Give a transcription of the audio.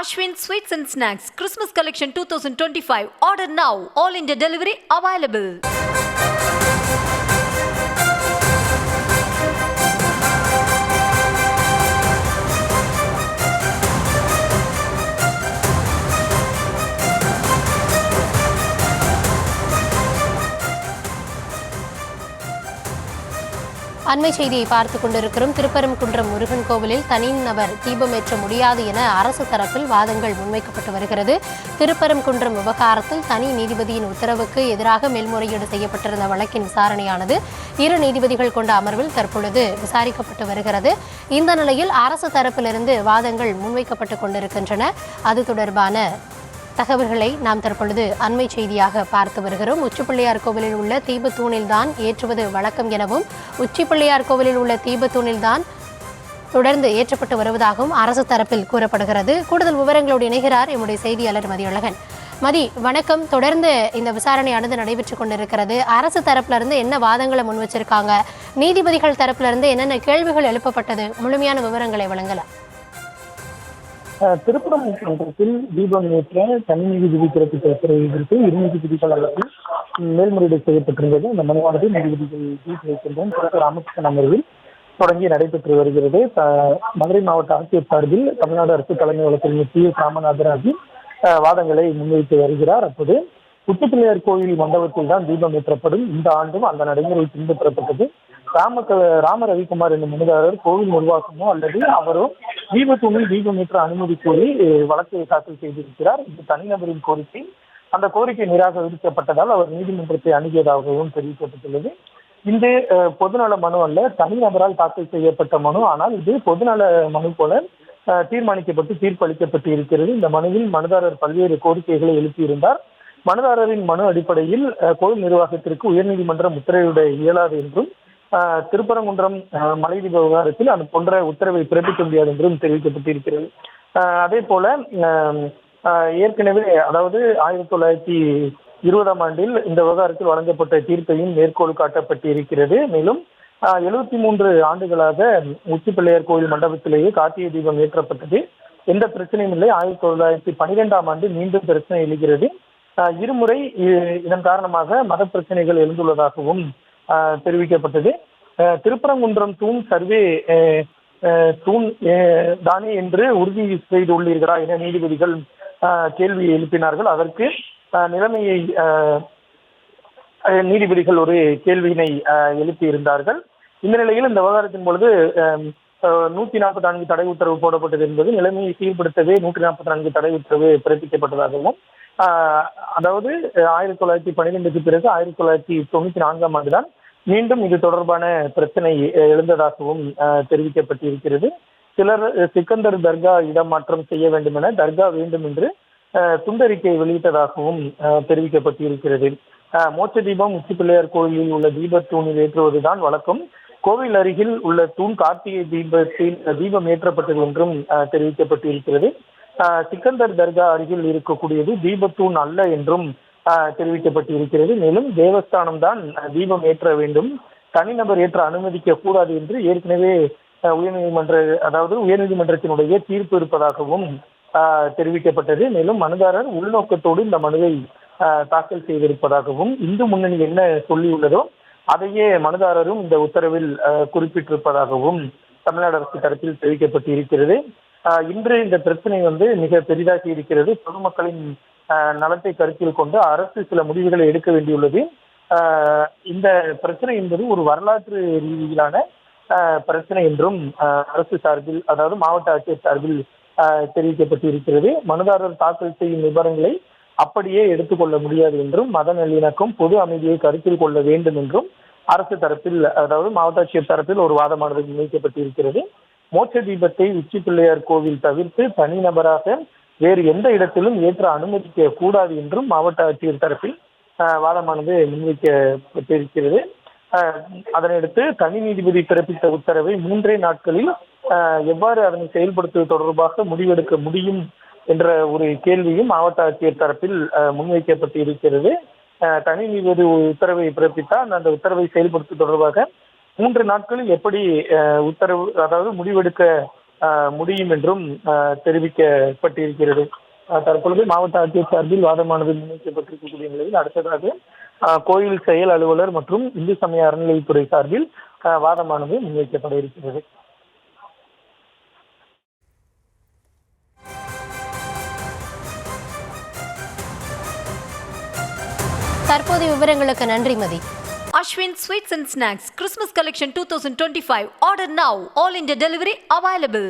Ashwin Sweets and Snacks Christmas Collection 2025. Order now. All India delivery available. அண்மை செய்தியை பார்த்துக் கொண்டிருக்கிறோம். திருப்பரங்குன்றம் முருகன் கோவிலில் தனிநபர் தீபமேற்ற முடியாது என அரசு தரப்பில் வாதங்கள் முன்வைக்கப்பட்டு வருகிறது. திருப்பரங்குன்றம் விவகாரத்தில் தனி நீதிபதியின் உத்தரவுக்கு எதிராக மேல்முறையீடு செய்யப்பட்டிருந்த வழக்கின் விசாரணையானது 2 நீதிபதிகள் கொண்ட அமர்வில் தற்பொழுது விசாரிக்கப்பட்டு வருகிறது. இந்த நிலையில் அரசு தரப்பிலிருந்து வாதங்கள் முன்வைக்கப்பட்டு கொண்டிருக்கின்றன. அது தொடர்பான தகவல்களை நாம் தற்பொழுது அண்மை செய்தியாக பார்த்து வருகிறோம். உச்சிப்பிள்ளையார் கோவிலில் உள்ள தீபத்தூணில் தான் ஏற்றுவது வழக்கம் எனவும் உச்சிப்பிள்ளையார் கோவிலில் உள்ள தீபத்தூணில் தான் தொடர்ந்து ஏற்றப்பட்டு வருவதாகவும் அரசு தரப்பில் கூறப்படுகிறது. கூடுதல் விவரங்களோடு இணைகிறார் எம்முடைய செய்தியாளர் மதியழகன். மதி, வணக்கம். தொடர்ந்து இந்த விசாரணையானது நடைபெற்றுக் கொண்டிருக்கிறது. அரசு தரப்புல இருந்து என்ன வாதங்களை முன் வச்சிருக்காங்க, நீதிபதிகள் தரப்புல இருந்து என்னென்ன கேள்விகள் எழுப்பப்பட்டது, முழுமையான விவரங்களை வழங்கலாம். திருப்பரங்குன்றத்தில் தீபம் ஏற்ற தனி நீதிபதி பிறப்பித்த உத்தரவை எதிர்த்து 2 நீதிபதிகள் அளவில் மேல்முறையீடு செய்யப்பட்டிருந்தது. இந்த மனுவானது நீதிபதிகள் வைக்கின்றோம் ராமகிருஷ்ணன் அமர்வில் தொடங்கி நடைபெற்று வருகிறது. மதுரை மாவட்ட ஆட்சியர் சார்பில் தமிழ்நாடு அரசு தலைமை வழக்கறிஞர் டி எஸ் ராமநாதராஜி வாதங்களை முன்வைத்து வருகிறார். அப்போது உச்சிப்பிள்ளையார் கோயில் மண்டபத்தில் தான் தீபம் ஏற்றப்படும். இந்த ஆண்டும் அந்த நடைமுறை பின்பற்றப்பட்டது. ராம ரவிக்குமார் என்னும் மனுதாரர் கோவில் நிர்வாகமோ அல்லது அவரோ தீபத்தூணில் தீபம் ஏற்ற அனுமதி கோரி வழக்கை தாக்கல் செய்திருக்கிறார். இது தனிநபரின் கோரிக்கை. அந்த கோரிக்கை நிராகரிக்கப்பட்டதால் அவர் நீதிமன்றத்தை அணுகியதாகவும் தெரிவிக்கப்பட்டுள்ளது. இந்த பொதுநல மனு அல்ல, தனிநபரால் தாக்கல் செய்யப்பட்ட மனு. ஆனால் இது பொதுநல மனு போல தீர்மானிக்கப்பட்டு தீர்ப்பளிக்கப்பட்டு இருக்கிறது. இந்த மனுவில் மனுதாரர் பல்வேறு கோரிக்கைகளை எழுப்பியிருந்தார். மனுதாரரின் மனு அடிப்படையில் கோவில் நிர்வாகத்திற்கு உயர்நீதிமன்றம் உத்தரவிட இயலாது என்றும், திருப்பரங்குன்றம் மலை தீப விவகாரத்தில் அது போன்ற உத்தரவை பிறப்பிக்க முடியாது என்றும் தெரிவிக்கப்பட்டிருக்கிறது. அதே போல ஏற்கனவே அதாவது 1920ஆம் ஆண்டில் இந்த விவகாரத்தில் வழங்கப்பட்ட தீர்ப்பையும் மேற்கோள் காட்டப்பட்டிருக்கிறது. மேலும் 73 ஆண்டுகளாக உச்சிப்பிள்ளையார் கோயில் மண்டபத்திலேயே கார்த்திகை தீபம் ஏற்றப்பட்டது. எந்த பிரச்சனையும் இல்லை. 1912ஆம் ஆண்டு மீண்டும் பிரச்சனை எழுகிறது. இருமுறை இதன் காரணமாக மத பிரச்சனைகள் எழுந்துள்ளதாகவும் தெரிவிக்கப்பட்டது. திருப்பரங்குன்றம் தூண் சர்வே தூண் தானே என்று உறுதி செய்துள்ளீர்களா என நீதிபதிகள் கேள்வி எழுப்பினார்கள். அதற்கு நிலைமையை நீதிபதிகள் ஒரு கேள்வியினை எழுப்பி இருந்தார்கள். இந்த நிலையில் இந்த விவகாரத்தின் பொழுது 144 தடை உத்தரவு போடப்பட்டது என்பது நிலைமையை சீர்படுத்தவே 144 தடை உத்தரவு பிறப்பிக்கப்பட்டதாகவும், அதாவது 1912க்கு பிறகு 1994ஆம் ஆண்டுதான் மீண்டும் இது தொடர்பான பிரச்சனை எழுந்ததாகவும் தெரிவிக்கப்பட்டிருக்கிறது. சிலர் சிக்கந்தர் தர்கா இடமாற்றம் செய்ய வேண்டும் என தர்கா வேண்டும் என்று துண்டறிக்கை வெளியிட்டதாகவும் தெரிவிக்கப்பட்டிருக்கிறது. மோட்ச தீபம் உச்சிப்பிள்ளையார் கோயிலில் உள்ள தீபத்தூணில் ஏற்றுவதுதான் வழக்கம். கோவில் அருகில் உள்ள தூண் கார்த்திகை தீபத்தில் தீபம் ஏற்றப்பட்டது என்றும் தெரிவிக்கப்பட்டிருக்கிறது. சிக்கந்தர் தர்கா அருகில் இருக்கக்கூடியது தீபத்தூண் அல்ல என்றும் தெரிவிக்கப்பட்டிருக்கிறது. மேலும் தேவஸ்தானம் தான் தீபம் ஏற்ற வேண்டும், தனிநபர் ஏற்ற அனுமதிக்க கூடாது என்று ஏற்கனவே உயர்நீதிமன்றத்தினுடைய தீர்ப்பு இருப்பதாகவும் தெரிவிக்கப்பட்டது. மேலும் மனுதாரர் உள்நோக்கத்தோடு இந்த மனுவை தாக்கல் செய்திருப்பதாகவும், இந்து முன்னணி என்ன சொல்லியுள்ளதோ அதையே மனுதாரரும் இந்த உத்தரவில் குறிப்பிட்டிருப்பதாகவும் தமிழ்நாடு அரசு தரப்பில் தெரிவிக்கப்பட்டிருக்கிறது. இன்று இந்த பிரச்சனை மிக பெரிதாகி இருக்கிறது. பொதுமக்களின் நலத்தை கருத்தில் கொண்டு அரசு சில முடிவுகளை எடுக்க வேண்டியுள்ளது. இந்த பிரச்சனை என்பது ஒரு வரலாற்று ரீதியிலான பிரச்சனை என்றும் அரசு சார்பில், அதாவது மாவட்ட ஆட்சியர் சார்பில் தெரிவிக்கப்பட்டிருக்கிறது. மனுதாரர் தாக்கல் செய்யும் விவரங்களை அப்படியே எடுத்துக்கொள்ள முடியாது என்றும், மத நல்லிணக்கம் பொது அமைதியை கருத்தில் கொள்ள வேண்டும் என்றும் அரசு தரப்பில், அதாவது மாவட்ட ஆட்சியர் தரப்பில் ஒரு வாதமானது முன்வைக்கப்பட்டிருக்கிறது. மோட்ச தீபத்தை உச்சிப்பிள்ளையார் கோவில் தவிர்த்து தனிநபராக வேறு எந்த இடத்திலும் ஏற்ற அனுமதிக்க கூடாது என்றும் மாவட்ட ஆட்சியர் தரப்பில் வாதமானது முன்வைக்கப்பட்டிருக்கிறது. அதனையடுத்து தனி நீதிபதி பிறப்பித்த உத்தரவை 3 நாட்களில் எவ்வாறு அதனை செயல்படுத்துவது தொடர்பாக முடிவெடுக்க முடியும் என்ற ஒரு கேள்வியும் மாவட்ட ஆட்சியர் தரப்பில் முன்வைக்கப்பட்டிருக்கிறது. தனி நீதிபதி உத்தரவை பிறப்பித்தால் அந்த உத்தரவை செயல்படுத்துவது தொடர்பாக 3 நாட்களில் எப்படி உத்தரவு, அதாவது முடிவெடுக்க முடியும் என்றும் தெரிவிக்கப்பட்டிருக்கிறது. தற்பொழுது மாவட்ட ஆட்சியர் சார்பில் வாதமானது முன்வைக்கப்பட்டிருக்கக்கூடிய நிலையில் அடுத்ததாக கோயில் செயல் அலுவலர் மற்றும் இந்து சமய அறநிலையத்துறை சார்பில் வாதமானது முன்வைக்கப்பட இருக்கிறது. தற்போதைய விவரங்களுக்கு நன்றி மதி. Ashwin Sweets and Snacks Christmas Collection 2025. Order now. All India delivery available.